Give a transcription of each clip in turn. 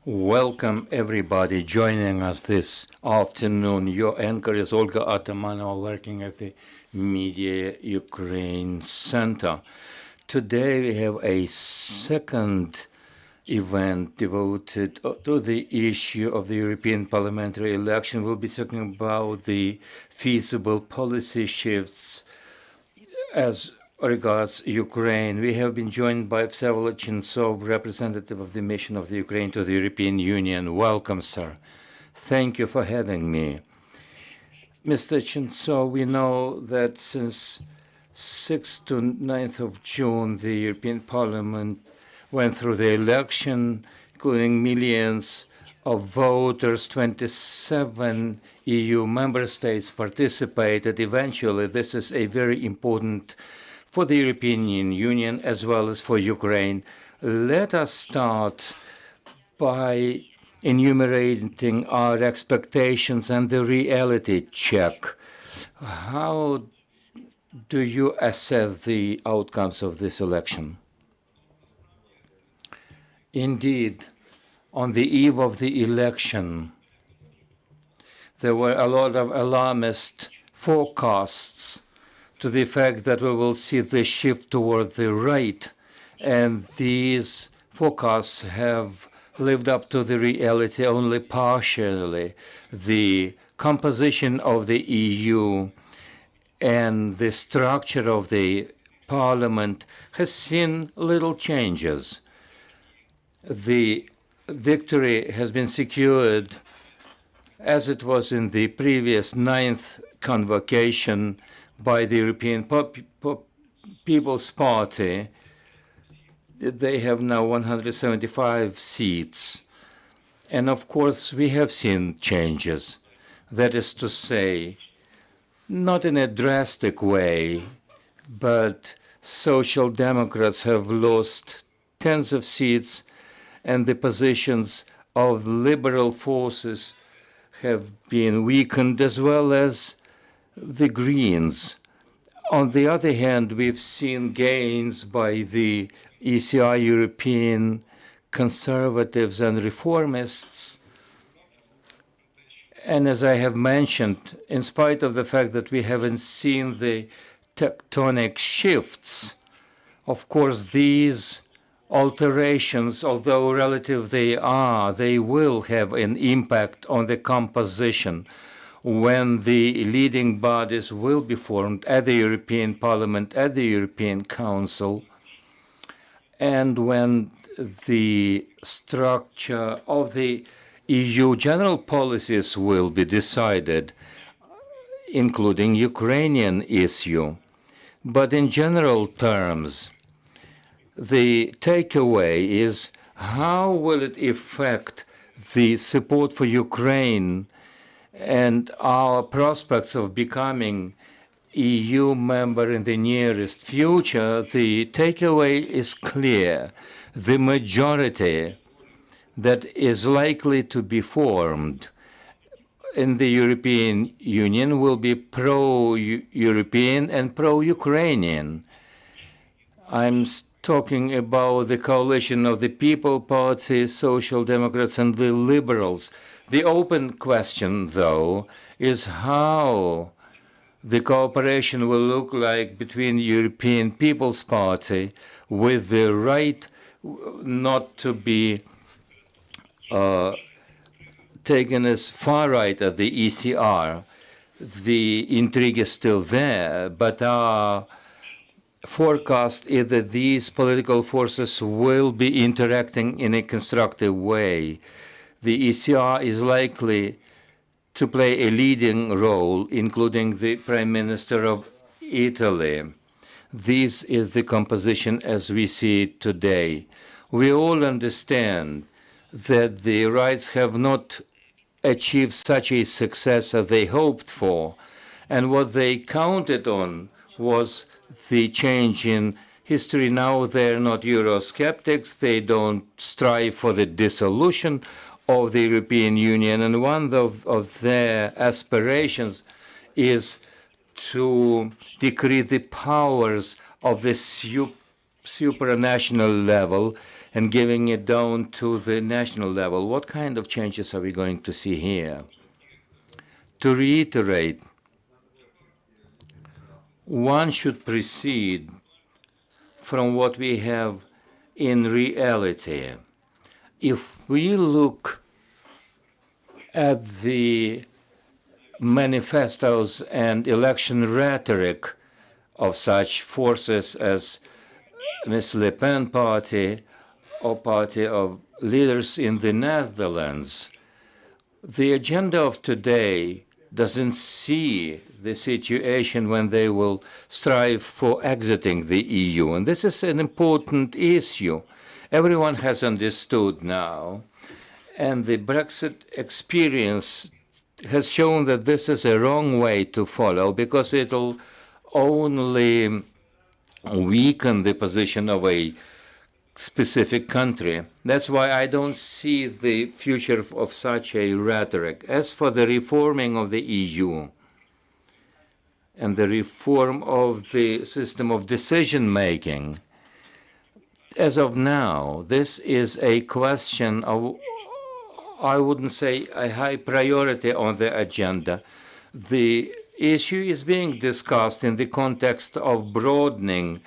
Welcome everybody joining us this afternoon. Your anchor is Olga Atamanova, working at the Media Ukraine Center. Today we have a second event devoted to the issue of the European parliamentary election. We'll be talking about the feasible policy shifts as regards Ukraine. We have been joined by Vsevolod Chentsov, representative of the mission of the Ukraine to the European Union. Welcome, sir. Thank you for having me. Mr. Chentsov, we know that since 6th to 9th of June, the European Parliament went through the election, including millions of voters. 27 EU member states participated. Eventually, this is a very important for the European Union as well as for Ukraine. Let us start by enumerating our expectations and the reality check. How do you assess the outcomes of this election? Indeed, on the eve of the election, there were a lot of alarmist forecasts to the fact that we will see the shift toward the right, and these forecasts have lived up to the reality only partially. The composition of the EU and the structure of the parliament has seen little changes. The victory has been secured as it was in the previous 9th convocation by the European People's Party. They have now 175 seats. And of course, we have seen changes. That is to say, not in a drastic way, but Social Democrats have lost tens of seats, and the positions of liberal forces have been weakened, as well as the Greens. On the other hand, we've seen gains by the ECR, European conservatives and reformists. And as I have mentioned, in spite of the fact that we haven't seen the tectonic shifts, of course, these alterations, although relative they are, they will have an impact on the composition when the leading bodies will be formed at the European Parliament, at the European Council, and when the structure of the EU general policies will be decided, including Ukrainian issue. But in general terms, the takeaway is how will it affect the support for Ukraine and our prospects of becoming EU member in the nearest future? The takeaway is clear. The majority that is likely to be formed in the European Union will be pro-European and pro-Ukrainian. I'm talking about the coalition of the People Party, Social Democrats, and the Liberals. The open question, though, is how the cooperation will look like between European People's Party, with the right not to be taken as far right at the ECR. The intrigue is still there, but our forecast is that these political forces will be interacting in a constructive way. The ECR is likely to play a leading role, including the Prime Minister of Italy. This is the composition as we see it today. We all understand that the rights have not achieved such a success as they hoped for, and what they counted on was the change in history. Now they're not Eurosceptics. They don't strive for the dissolution of the European Union, and one of their aspirations is to decrease the powers of the supranational level and giving it down to the national level. What kind of changes are we going to see here? To reiterate, one should proceed from what we have in reality. If we look at the manifestos and election rhetoric of such forces as Ms. Le Pen party or party of leaders in the Netherlands, the agenda of today doesn't see the situation when they will strive for exiting the EU. And this is an important issue. Everyone has understood now. And the Brexit experience has shown that this is a wrong way to follow, because it'll only weaken the position of a specific country. That's why I don't see the future of such a rhetoric. As for the reforming of the EU and the reform of the system of decision-making, as of now, this is a question of, I wouldn't say a high priority on the agenda. The issue is being discussed in the context of broadening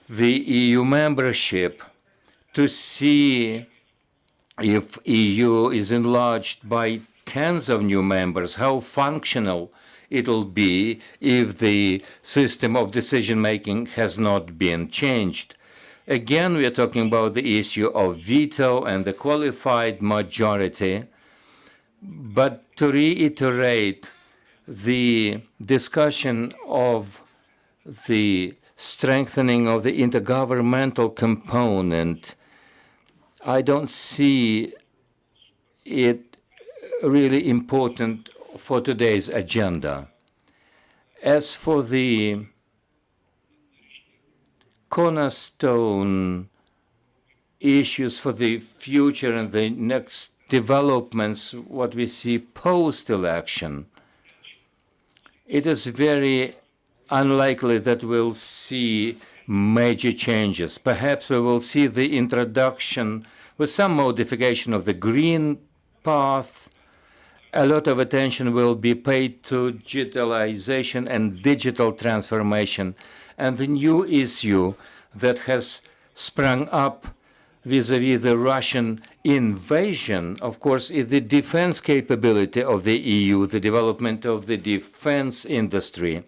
the EU membership to see if EU is enlarged by tens of new members, how functional it'll be if the system of decision-making has not been changed. Again, we are talking about the issue of veto and the qualified majority. But to reiterate, the discussion of the strengthening of the intergovernmental component, I don't see it really important for today's agenda. As for the cornerstone issues for the future and the next developments, what we see post-election, it is very unlikely that we'll see major changes. Perhaps we will see the introduction with some modification of the green path. A lot of attention will be paid to digitalization and digital transformation. And the new issue that has sprung up vis-à-vis the Russian invasion, of course, is the defense capability of the EU, the development of the defense industry.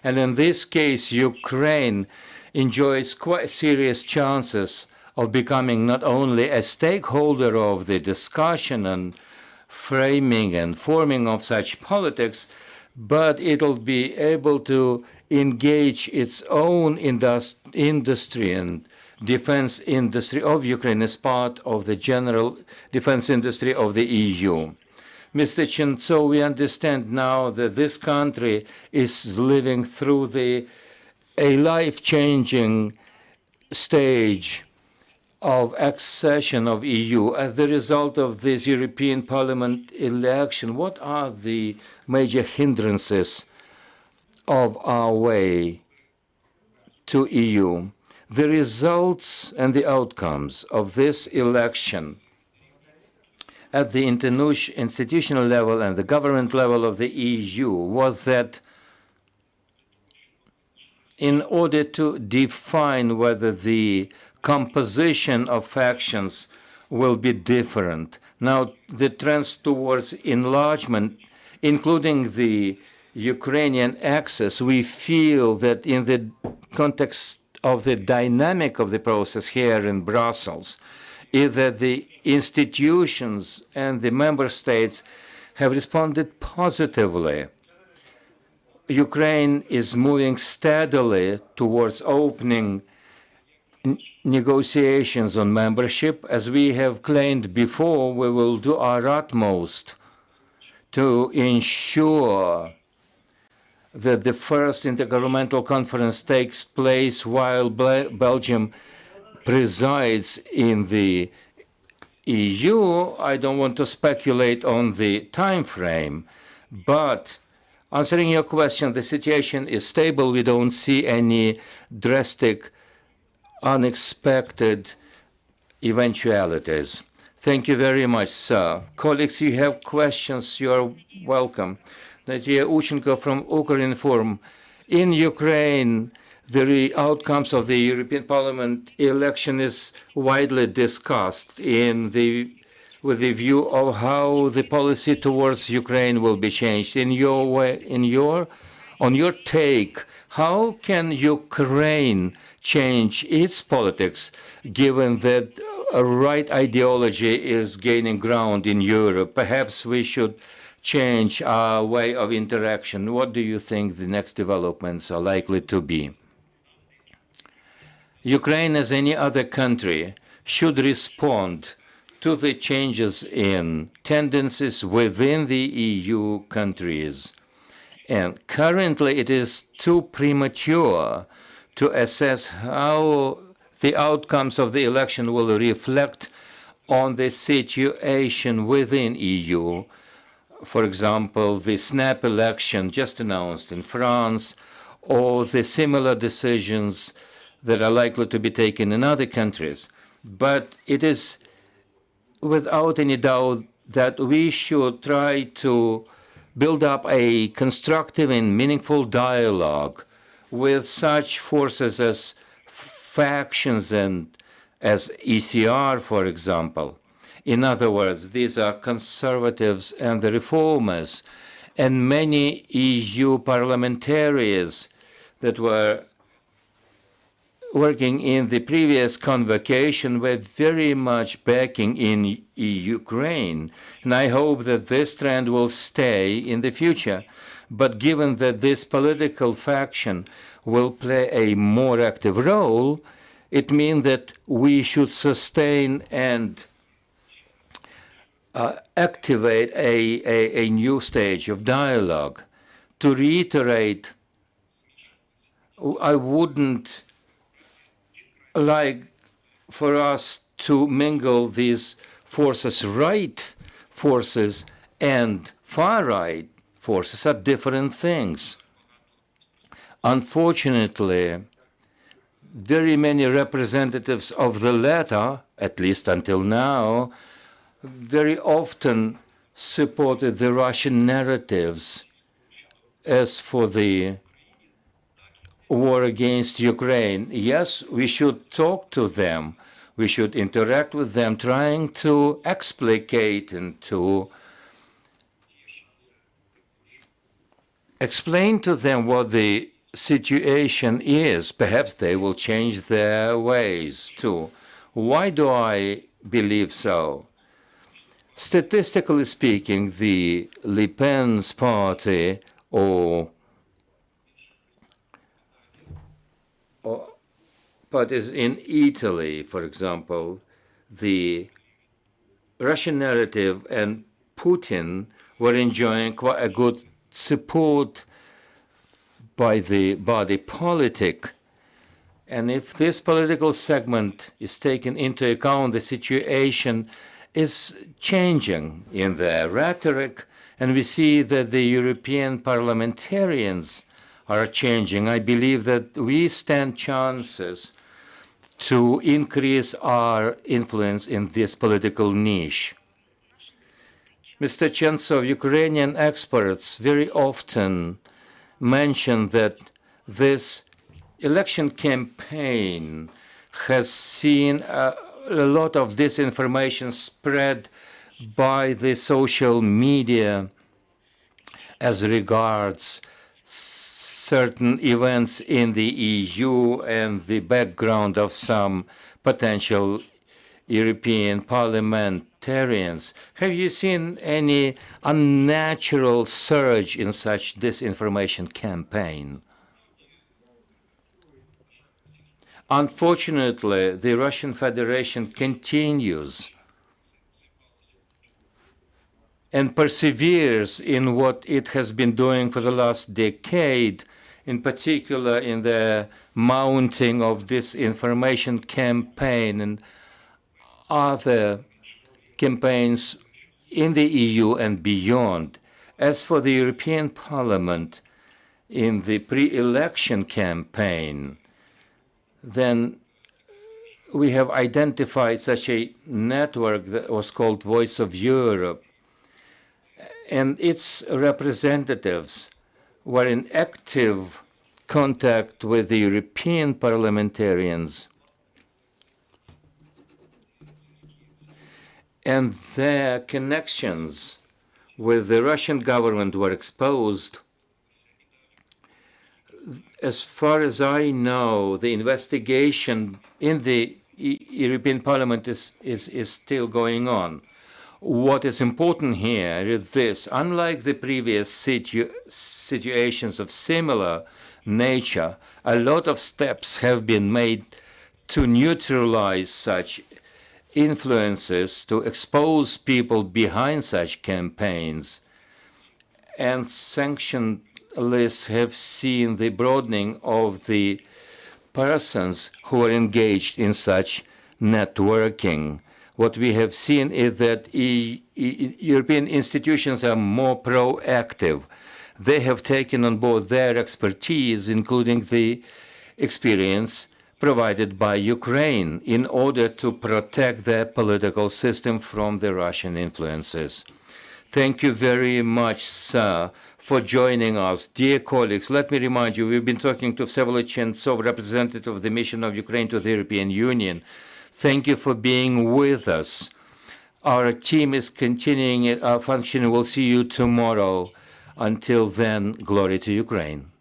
And in this case, Ukraine enjoys quite serious chances of becoming not only a stakeholder of the discussion and framing and forming of such politics, but it'll be able to engage its own industry and defense industry of Ukraine as part of the general defense industry of the EU. Mr. Chentsov, we understand now that this country is living through a life-changing stage of accession of EU. As the result of this European Parliament election, what are the major hindrances of our way to EU? The results and the outcomes of this election at the institutional level and the government level of the EU was that in order to define whether the composition of factions will be different, now the trends towards enlargement, including the Ukrainian access, we feel that in the context of the dynamic of the process here in Brussels, is that the institutions and the member states have responded positively. Ukraine is moving steadily towards opening negotiations on membership. As we have claimed before, we will do our utmost to ensure that the first intergovernmental conference takes place while Belgium presides in the EU. I don't want to speculate on the time frame, but answering your question, the situation is stable. We don't see any drastic, unexpected eventualities. Thank you very much, sir. Colleagues, you have questions, you are welcome. Nadia Uchenko from Ukrinform. In Ukraine, the outcomes of the European Parliament election is widely discussed with the view of how the policy towards Ukraine will be changed. On your take, how can Ukraine change its politics given that a right ideology is gaining ground in Europe? Perhaps we should change our way of interaction. What do you think the next developments are likely to be? Ukraine, as any other country, should respond to the changes in tendencies within the EU countries. And currently it is too premature to assess how the outcomes of the election will reflect on the situation within EU. For example, the snap election just announced in France, or the similar decisions that are likely to be taken in other countries. But it is without any doubt that we should try to build up a constructive and meaningful dialogue with such forces as factions and as ECR, for example. In other words, these are conservatives and the reformers, and many EU parliamentarians that were working in the previous convocation were very much backing in Ukraine. And I hope that this trend will stay in the future. But given that this political faction will play a more active role, it means that we should sustain and activate a new stage of dialogue. To reiterate, I wouldn't like for us to mingle these forces. Right forces and far-right forces are different things. Unfortunately, very many representatives of the latter, at least until now, very often supported the Russian narratives. As for the war against Ukraine, yes, we should talk to them. We should interact with them, trying to explicate and to explain to them what the situation is. Perhaps they will change their ways too. Why do I believe so? Statistically speaking, the Le Pen's party or parties in Italy, for example, the Russian narrative and Putin were enjoying quite a good support by the body politic. And if this political segment is taken into account, the situation is changing in their rhetoric, and we see that the European parliamentarians are changing. I believe that we stand chances to increase our influence in this political niche. Mr. Chentsov, Ukrainian experts very often mention that this election campaign has seen a lot of disinformation spread by the social media as regards certain events in the EU and the background of some potential European parliamentarians. Have you seen any unnatural surge in such disinformation campaign? Unfortunately, the Russian Federation continues and perseveres in what it has been doing for the last decade, in particular in the mounting of disinformation campaign and other campaigns in the EU and beyond. As for the European Parliament, in the pre-election campaign, then we have identified such a network that was called Voice of Europe, and its representatives were in active contact with the European parliamentarians, and their connections with the Russian government were exposed. As far as I know, the investigation in the European Parliament is still going on. What is important here is this: unlike the previous situations of similar nature, a lot of steps have been made to neutralize such influences, to expose people behind such campaigns, and sanction lists have seen the broadening of the persons who are engaged in such networking. What we have seen is that European institutions are more proactive. They have taken on board their expertise, including the experience provided by Ukraine, in order to protect their political system from the Russian influences. Thank you very much, sir, for joining us. Dear colleagues, let me remind you, we've been talking to Vsevolod Chentsov, representative of the mission of Ukraine to the European Union. Thank you for being with us. Our team is continuing our function. We'll see you tomorrow. Until then, glory to Ukraine.